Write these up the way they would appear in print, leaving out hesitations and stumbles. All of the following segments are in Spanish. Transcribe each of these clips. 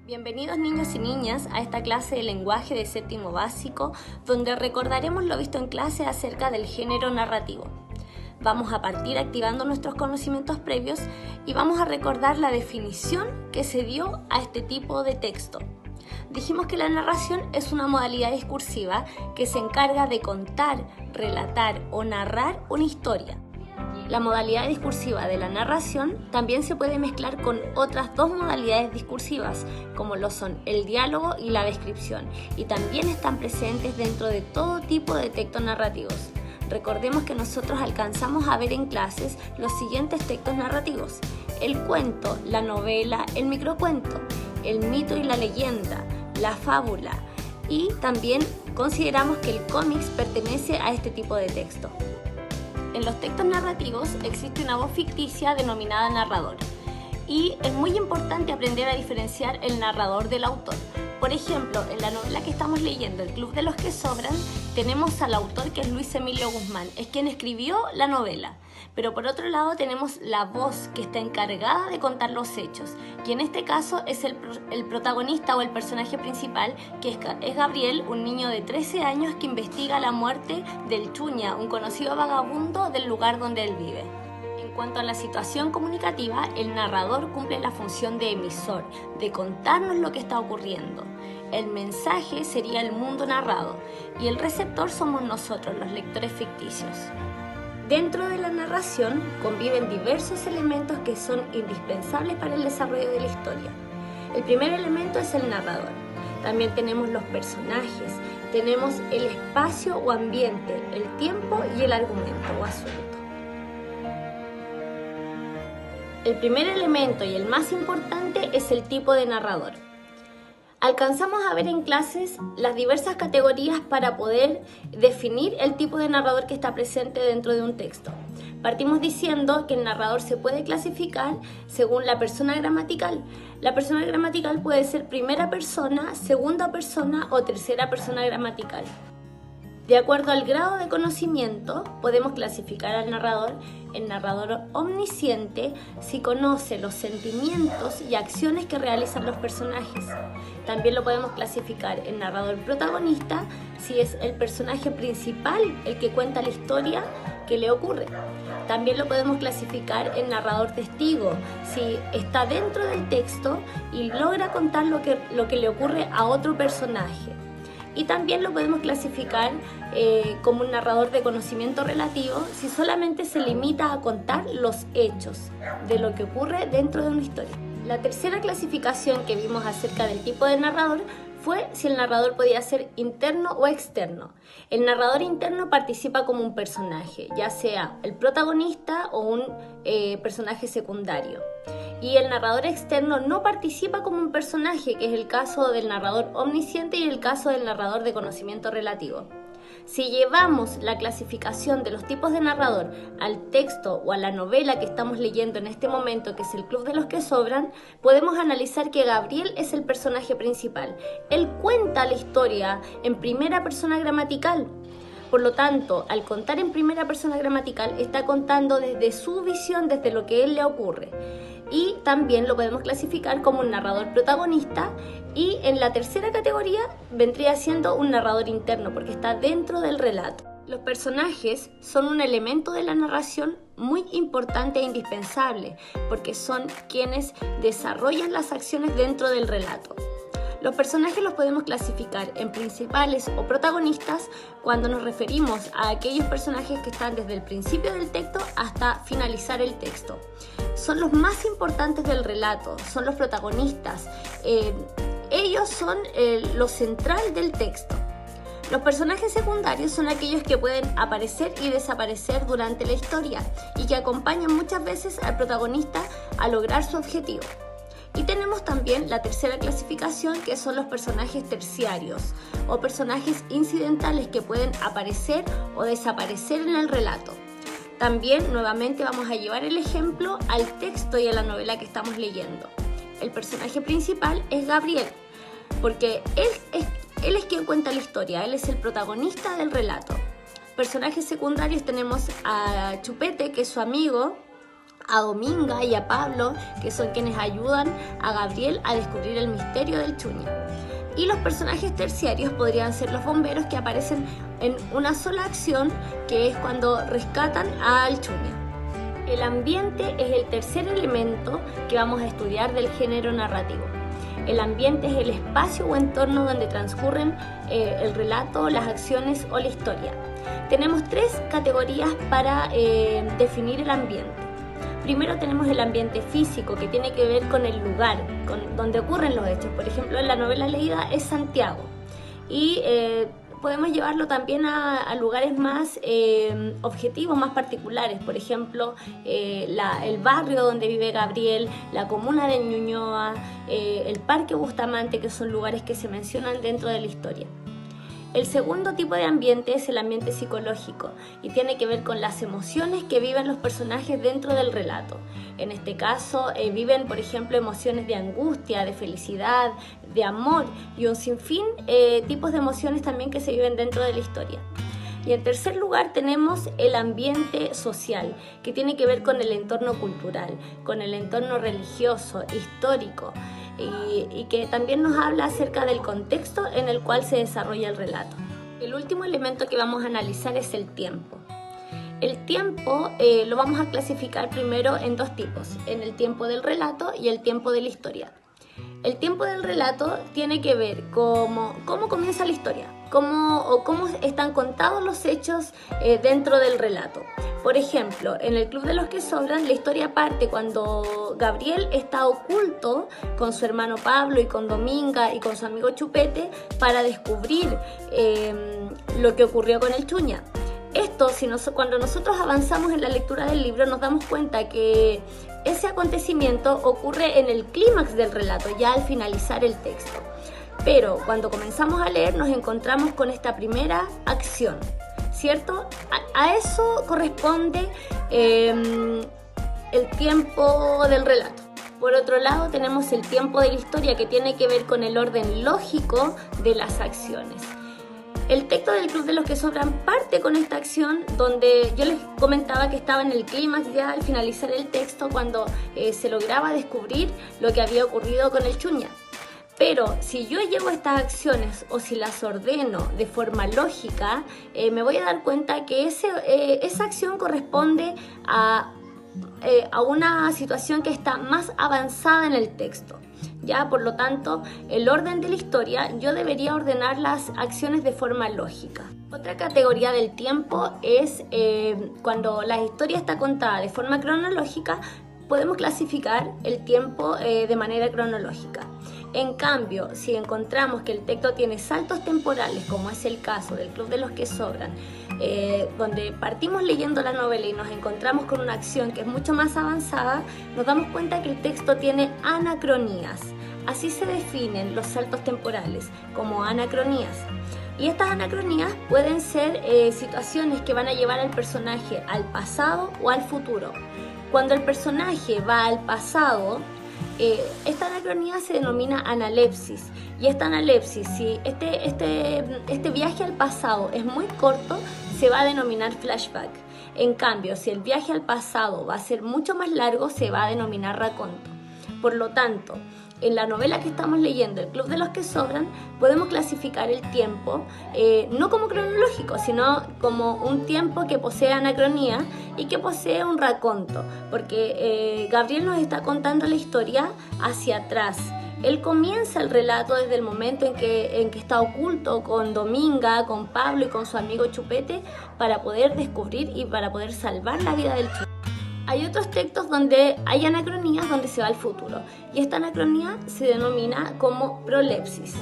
Bienvenidos niños y niñas a esta clase de lenguaje de séptimo básico, donde recordaremos lo visto en clase acerca del género narrativo. Vamos a partir activando nuestros conocimientos previos y vamos a recordar la definición que se dio a este tipo de texto. Dijimos que la narración es una modalidad discursiva que se encarga de contar, relatar o narrar una historia. La modalidad discursiva de la narración también se puede mezclar con otras dos modalidades discursivas, como lo son el diálogo y la descripción, y también están presentes dentro de todo tipo de textos narrativos. Recordemos que nosotros alcanzamos a ver en clases los siguientes textos narrativos: el cuento, la novela, el microcuento, el mito y la leyenda, la fábula, y también consideramos que el cómic pertenece a este tipo de texto. En los textos narrativos existe una voz ficticia denominada narrador, y es muy importante aprender a diferenciar el narrador del autor. Por ejemplo, en la novela que estamos leyendo, El Club de los que Sobran, tenemos al autor, que es Luis Emilio Guzmán, es quien escribió la novela. Pero por otro lado tenemos la voz que está encargada de contar los hechos, y en este caso es el protagonista o el personaje principal, que es Gabriel, un niño de 13 años que investiga la muerte del Chuña, un conocido vagabundo del lugar donde él vive. En cuanto a la situación comunicativa, el narrador cumple la función de emisor, de contarnos lo que está ocurriendo. El mensaje sería el mundo narrado y el receptor somos nosotros, los lectores ficticios. Dentro de la narración conviven diversos elementos que son indispensables para el desarrollo de la historia. El primer elemento es el narrador. También tenemos los personajes, tenemos el espacio o ambiente, el tiempo y el argumento o asunto. El primer elemento y el más importante es el tipo de narrador. Alcanzamos a ver en clases las diversas categorías para poder definir el tipo de narrador que está presente dentro de un texto. Partimos diciendo que el narrador se puede clasificar según la persona gramatical. La persona gramatical puede ser primera persona, segunda persona o tercera persona gramatical. De acuerdo al grado de conocimiento, podemos clasificar al narrador en narrador omnisciente si conoce los sentimientos y acciones que realizan los personajes. También lo podemos clasificar en narrador protagonista si es el personaje principal el que cuenta la historia que le ocurre. También lo podemos clasificar en narrador testigo si está dentro del texto y logra contar lo que le ocurre a otro personaje. Y también lo podemos clasificar como un narrador de conocimiento relativo si solamente se limita a contar los hechos de lo que ocurre dentro de una historia. La tercera clasificación que vimos acerca del tipo de narrador fue si el narrador podía ser interno o externo. El narrador interno participa como un personaje, ya sea el protagonista o un personaje secundario. Y el narrador externo no participa como un personaje, que es el caso del narrador omnisciente y el caso del narrador de conocimiento relativo. Si llevamos la clasificación de los tipos de narrador al texto o a la novela que estamos leyendo en este momento, que es El Club de los que Sobran, podemos analizar que Gabriel es el personaje principal. Él cuenta la historia en primera persona gramatical. Por lo tanto, al contar en primera persona gramatical, está contando desde su visión, desde lo que a él le ocurre. Y también lo podemos clasificar como un narrador protagonista, y en la tercera categoría vendría siendo un narrador interno porque está dentro del relato. Los personajes son un elemento de la narración muy importante e indispensable porque son quienes desarrollan las acciones dentro del relato. Los personajes los podemos clasificar en principales o protagonistas cuando nos referimos a aquellos personajes que están desde el principio del texto hasta finalizar el texto. Son los más importantes del relato, son los protagonistas. Ellos son lo central del texto. Los personajes secundarios son aquellos que pueden aparecer y desaparecer durante la historia y que acompañan muchas veces al protagonista a lograr su objetivo. Y tenemos también la tercera clasificación, que son los personajes terciarios o personajes incidentales que pueden aparecer o desaparecer en el relato. También nuevamente vamos a llevar el ejemplo al texto y a la novela que estamos leyendo. El personaje principal es Gabriel, porque él es quien cuenta la historia, él es el protagonista del relato. Personajes secundarios tenemos a Chupete, que es su amigo, a Dominga y a Pablo, que son quienes ayudan a Gabriel a descubrir el misterio del Chuña. Y los personajes terciarios podrían ser los bomberos, que aparecen en una sola acción, que es cuando rescatan al Chuña. El ambiente es el tercer elemento que vamos a estudiar del género narrativo. El ambiente es el espacio o entorno donde transcurren el relato, las acciones o la historia. Tenemos tres categorías para definir el ambiente. Primero tenemos el ambiente físico, que tiene que ver con el lugar, con donde ocurren los hechos. Por ejemplo, en la novela leída es Santiago. Y podemos llevarlo también a lugares más objetivos, más particulares. Por ejemplo, el barrio donde vive Gabriel, la comuna de Ñuñoa, el Parque Bustamante, que son lugares que se mencionan dentro de la historia. El segundo tipo de ambiente es el ambiente psicológico y tiene que ver con las emociones que viven los personajes dentro del relato. En este caso viven, por ejemplo, emociones de angustia, de felicidad, de amor y un sinfín tipos de emociones también que se viven dentro de la historia. Y en tercer lugar tenemos el ambiente social, que tiene que ver con el entorno cultural, con el entorno religioso, histórico, y que también nos habla acerca del contexto en el cual se desarrolla el relato. El último elemento que vamos a analizar es el tiempo. El tiempo lo vamos a clasificar primero en dos tipos, en el tiempo del relato y el tiempo de la historia. El tiempo del relato tiene que ver con cómo comienza la historia, cómo están contados los hechos dentro del relato. Por ejemplo, en el Club de los que sobran, la historia parte cuando Gabriel está oculto con su hermano Pablo y con Dominga y con su amigo Chupete para descubrir lo que ocurrió con el Chuña. Esto, cuando nosotros avanzamos en la lectura del libro, nos damos cuenta que ese acontecimiento ocurre en el clímax del relato, ya al finalizar el texto. Pero cuando comenzamos a leer nos encontramos con esta primera acción, ¿cierto? A eso corresponde el tiempo del relato. Por otro lado tenemos el tiempo de la historia, que tiene que ver con el orden lógico de las acciones. El texto del Club de los que sobran parte con esta acción, donde yo les comentaba que estaba en el clímax ya al finalizar el texto, cuando se lograba descubrir lo que había ocurrido con el Chuña. Pero si yo llevo estas acciones o si las ordeno de forma lógica, me voy a dar cuenta que esa acción corresponde a una situación que está más avanzada en el texto. Ya, por lo tanto, el orden de la historia, yo debería ordenar las acciones de forma lógica. Otra categoría del tiempo es cuando la historia está contada de forma cronológica, podemos clasificar el tiempo de manera cronológica. En cambio, si encontramos que el texto tiene saltos temporales, como es el caso del Club de los que sobran, donde partimos leyendo la novela y nos encontramos con una acción que es mucho más avanzada, nos damos cuenta que el texto tiene anacronías. Así se definen los saltos temporales, como anacronías. Y estas anacronías pueden ser situaciones que van a llevar al personaje al pasado o al futuro. Cuando el personaje va al pasado, esta anacronía se denomina analepsis. Y esta analepsis, si este viaje al pasado es muy corto, se va a denominar flashback. En cambio, si el viaje al pasado va a ser mucho más largo, se va a denominar raconto. Por lo tanto, en la novela que estamos leyendo, El Club de los que sobran, podemos clasificar el tiempo no como cronológico, sino como un tiempo que posee anacronía y que posee un raconto, porque Gabriel nos está contando la historia hacia atrás. Él comienza el relato desde el momento en que está oculto con Dominga, con Pablo y con su amigo Chupete, para poder descubrir y para poder salvar la vida del Chupete. Hay otros textos donde hay anacronías, donde se va al futuro, y esta anacronía se denomina como prolepsis.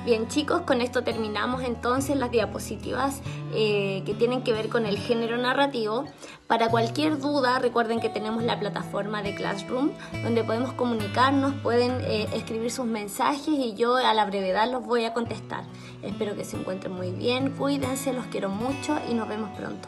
Bien, chicos, con esto terminamos entonces las diapositivas que tienen que ver con el género narrativo. Para cualquier duda, recuerden que tenemos la plataforma de Classroom, donde podemos comunicarnos, pueden escribir sus mensajes y yo a la brevedad los voy a contestar. Espero que se encuentren muy bien, cuídense, los quiero mucho y nos vemos pronto.